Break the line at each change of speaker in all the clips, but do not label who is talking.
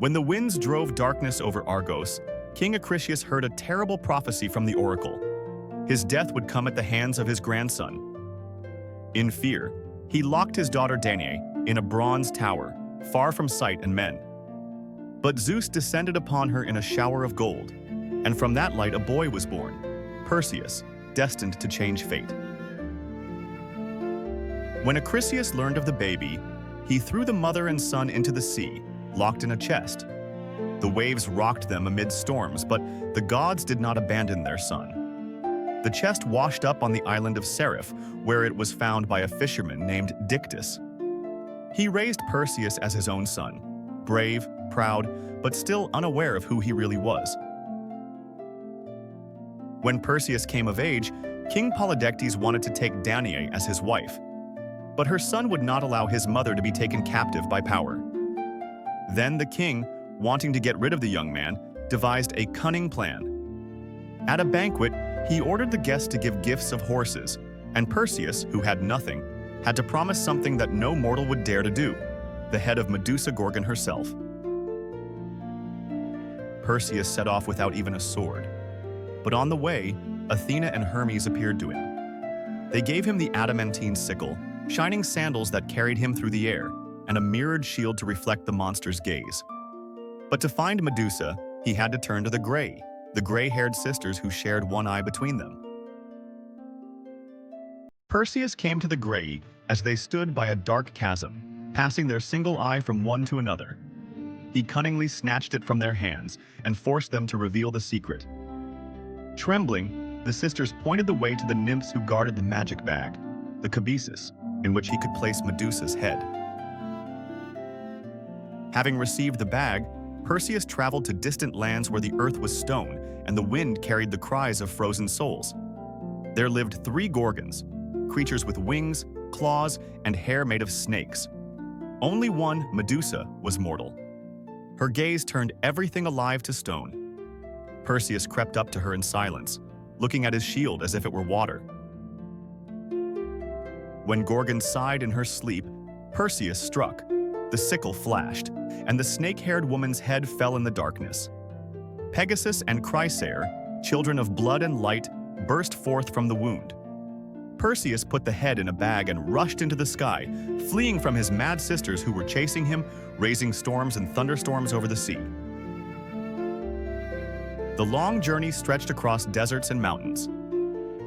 When the winds drove darkness over Argos, King Acrisius heard a terrible prophecy from the oracle. His death would come at the hands of his grandson. In fear, he locked his daughter Danae in a bronze tower, far from sight and men. But Zeus descended upon her in a shower of gold, and from that light a boy was born, Perseus, destined to change fate. When Acrisius learned of the baby, he threw the mother and son into the sea, locked in a chest. The waves rocked them amid storms, but the gods did not abandon their son. The chest washed up on the island of Seraph, where it was found by a fisherman named Dictys. He raised Perseus as his own son, brave, proud, but still unaware of who he really was. When Perseus came of age, King Polydectes wanted to take Danae as his wife, but her son would not allow his mother to be taken captive by power. Then the king, wanting to get rid of the young man, devised a cunning plan. At a banquet, he ordered the guests to give gifts of horses, and Perseus, who had nothing, had to promise something that no mortal would dare to do: the head of Medusa Gorgon herself. Perseus set off without even a sword, but on the way, Athena and Hermes appeared to him. They gave him the adamantine sickle, shining sandals that carried him through the air, and a mirrored shield to reflect the monster's gaze. But to find Medusa, he had to turn to the gray-haired sisters who shared one eye between them. Perseus came to the Gray as they stood by a dark chasm, passing their single eye from one to another. He cunningly snatched it from their hands and forced them to reveal the secret. Trembling, the sisters pointed the way to the nymphs who guarded the magic bag, the cabesus, in which he could place Medusa's head. Having received the bag, Perseus traveled to distant lands where the earth was stone and the wind carried the cries of frozen souls. There lived 3 Gorgons, creatures with wings, claws, and hair made of snakes. Only one, Medusa, was mortal. Her gaze turned everything alive to stone. Perseus crept up to her in silence, looking at his shield as if it were water. When Gorgon sighed in her sleep, Perseus struck. The sickle flashed, and the snake-haired woman's head fell in the darkness. Pegasus and Chrysaor, children of blood and light, burst forth from the wound. Perseus put the head in a bag and rushed into the sky, fleeing from his mad sisters who were chasing him, raising storms and thunderstorms over the sea. The long journey stretched across deserts and mountains.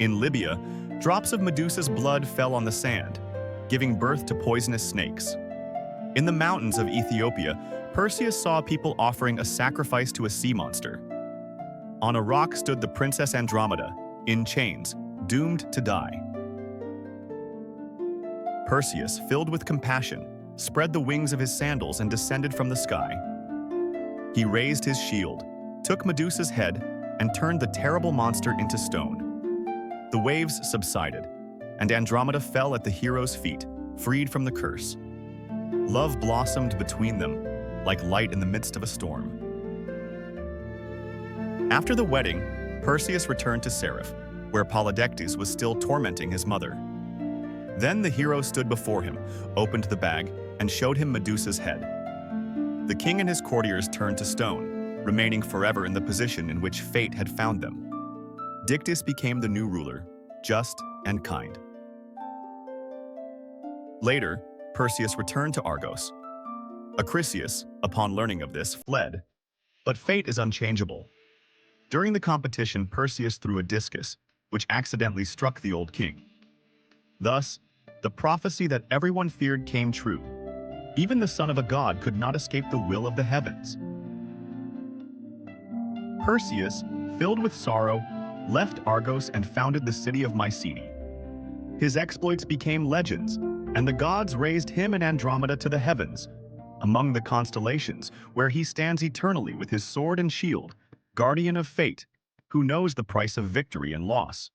In Libya, drops of Medusa's blood fell on the sand, giving birth to poisonous snakes. In the mountains of Ethiopia, Perseus saw people offering a sacrifice to a sea monster. On a rock stood the princess Andromeda, in chains, doomed to die. Perseus, filled with compassion, spread the wings of his sandals and descended from the sky. He raised his shield, took Medusa's head, and turned the terrible monster into stone. The waves subsided, and Andromeda fell at the hero's feet, freed from the curse. Love blossomed between them, like light in the midst of a storm. After the wedding, Perseus returned to Seraph, where Polydectes was still tormenting his mother. Then the hero stood before him, opened the bag, and showed him Medusa's head. The king and his courtiers turned to stone, remaining forever in the position in which fate had found them. Dictys became the new ruler, just and kind. Later, Perseus returned to Argos. Acrisius, upon learning of this, fled. But fate is unchangeable. During the competition, Perseus threw a discus, which accidentally struck the old king. Thus, the prophecy that everyone feared came true. Even the son of a god could not escape the will of the heavens. Perseus, filled with sorrow, left Argos and founded the city of Mycenae. His exploits became legends, and the gods raised him and Andromeda to the heavens, among the constellations, where he stands eternally with his sword and shield, guardian of fate, who knows the price of victory and loss.